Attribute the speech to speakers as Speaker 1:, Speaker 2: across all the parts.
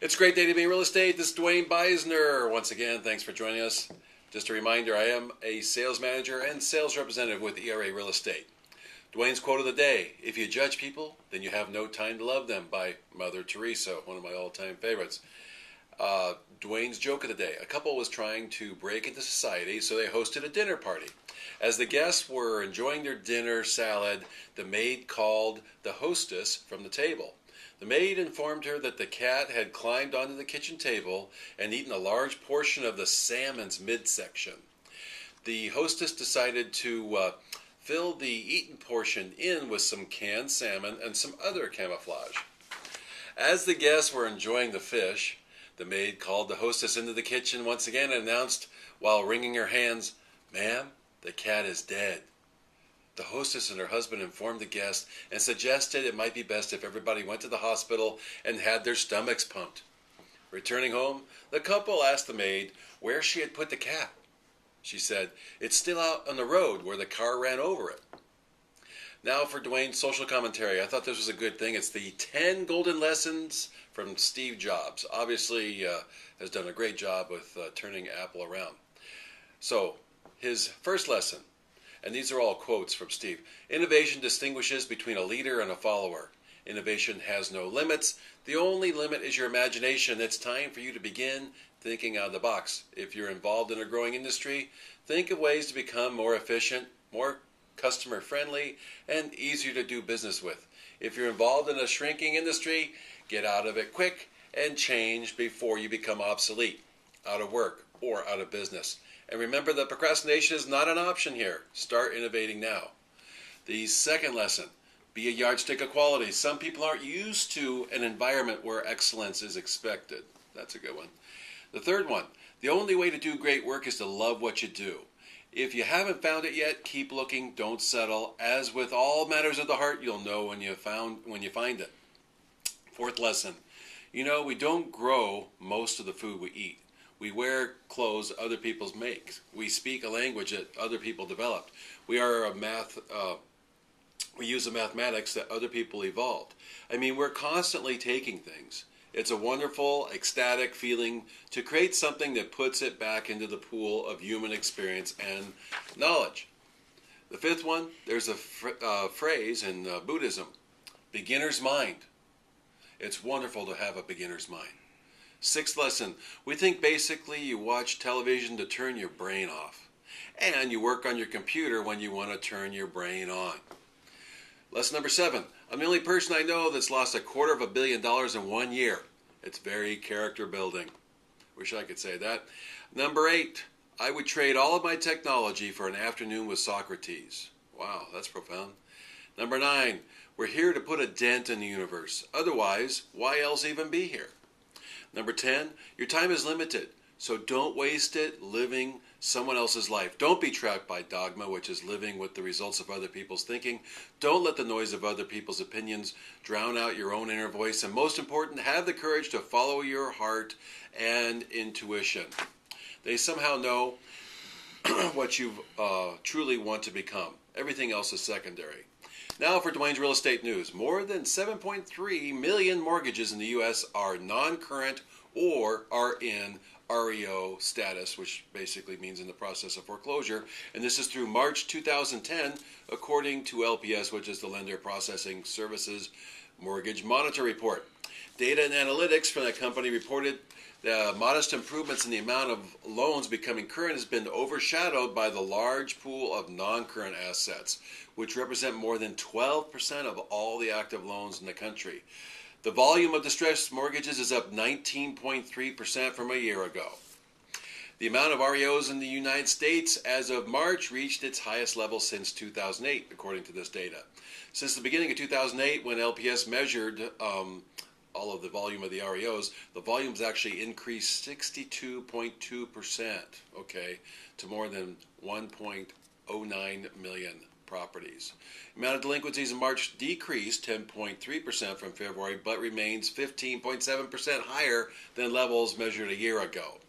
Speaker 1: It's a great day to be in real estate. This is Duane Beisner. Once again, thanks for joining us. Just a reminder, I am a sales manager and sales representative with ERA Real Estate. Duane's quote of the day: if you judge people, then you have no time to love them, by Mother Teresa, one of my all-time favorites. Duane's joke of the day: a couple was trying to break into society, so they hosted a dinner party. As the guests were enjoying their dinner salad, the maid called the hostess from the table. The maid informed her that the cat had climbed onto the kitchen table and eaten a large portion of the salmon's midsection. The hostess decided to fill the eaten portion in with some canned salmon and some other camouflage. As the guests were enjoying the fish, the maid called the hostess into the kitchen once again and announced, while wringing her hands, "Ma'am, the cat is dead." The hostess and her husband informed the guest and suggested it might be best if everybody went to the hospital and had their stomachs pumped. Returning home, the couple asked the maid where she had put the cat. She said, "It's still out on the road where the car ran over it." Now for Duane's social commentary. I thought this was a good thing. It's the 10 golden lessons from Steve Jobs. Obviously has done a great job with turning Apple around. So his first lesson, and these are all quotes from Steve: innovation distinguishes between a leader and a follower. Innovation has no limits. The only limit is your imagination. It's time for you to begin thinking out of the box. If you're involved in a growing industry, think of ways to become more efficient, more customer friendly, and easier to do business with. If you're involved in a shrinking industry, get out of it quick and change before you become obsolete, out of work, or out of business. And remember that procrastination is not an option here. Start innovating now. The second lesson: be a yardstick of quality. Some people aren't used to an environment where excellence is expected. That's a good one. The third one: the only way to do great work is to love what you do. If you haven't found it yet, keep looking, don't settle. As with all matters of the heart, you'll know when you find it. Fourth lesson: we don't grow most of the food we eat. We wear clothes other people make. We speak a language that other people developed. We use the mathematics that other people evolved. We're constantly taking things. It's a wonderful, ecstatic feeling to create something that puts it back into the pool of human experience and knowledge. The fifth one: there's a phrase in Buddhism: beginner's mind. It's wonderful to have a beginner's mind. Sixth lesson: we think basically you watch television to turn your brain off, and you work on your computer when you want to turn your brain on. Lesson number 7: I'm the only person I know that's lost $250 million in 1 year. It's very character building. Wish I could say that. Number 8: I would trade all of my technology for an afternoon with Socrates. Wow, that's profound. Number 9: we're here to put a dent in the universe. Otherwise, why else even be here? Number 10: your time is limited, so don't waste it living someone else's life. Don't be trapped by dogma, which is living with the results of other people's thinking. Don't let the noise of other people's opinions drown out your own inner voice. And most important, have the courage to follow your heart and intuition. They somehow know what you truly want to become. Everything else is secondary. Now for Duane's Real Estate News. More than 7.3 million mortgages in the U.S. are non-current or are in REO status, which basically means in the process of foreclosure. And this is through March 2010, according to LPS, which is the Lender Processing Services Mortgage Monitor Report. Data and analytics from that company reported the modest improvements in the amount of loans becoming current has been overshadowed by the large pool of non-current assets, which represent more than 12% of all the active loans in the country. The volume of distressed mortgages is up 19.3% from a year ago. The amount of REOs in the United States as of March reached its highest level since 2008, according to this data. Since the beginning of 2008, when LPS measured all of the volume of the REOs, the volume's actually increased 62.2%, to more than 1.09 million properties. The amount of delinquencies in March decreased 10.3% from February, but remains 15.7% higher than levels measured a year ago.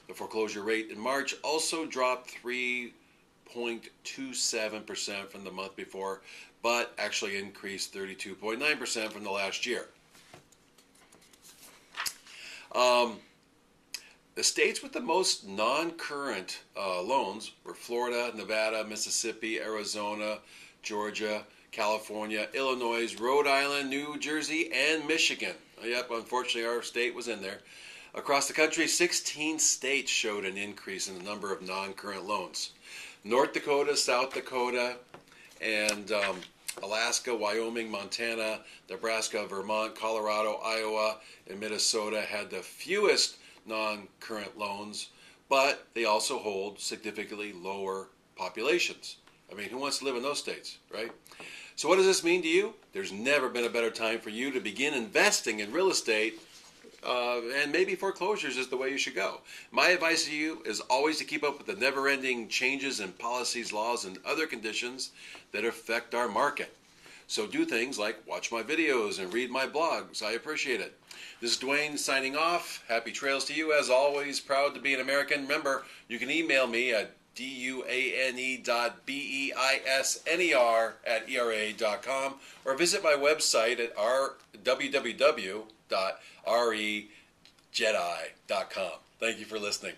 Speaker 1: The foreclosure rate in March also dropped 3.27% from the month before, but actually increased 32.9% from the last year. Um, the states with the most non-current loans were Florida, Nevada, Mississippi, Arizona, Georgia, California, Illinois, Rhode Island, New Jersey, and Michigan. Yep, unfortunately our state was in there. Across the country, 16 states showed an increase in the number of non-current loans. North Dakota, South Dakota, and Alaska, Wyoming, Montana, Nebraska, Vermont, Colorado, Iowa, and Minnesota had the fewest non-current loans, but they also hold significantly lower populations. I mean, who wants to live in those states, right? So what does this mean to you? There's never been a better time for you to begin investing in real estate, and maybe foreclosures is the way you should go. My advice to you is always to keep up with the never-ending changes in policies, laws, and other conditions that affect our market. So do things like watch my videos and read my blogs. I appreciate it. This is Duane signing off. Happy trails to you as always. Proud to be an American. Remember, you can email me at duane.beisner@era.com or visit my website at www.rejedi.com. Thank you for listening.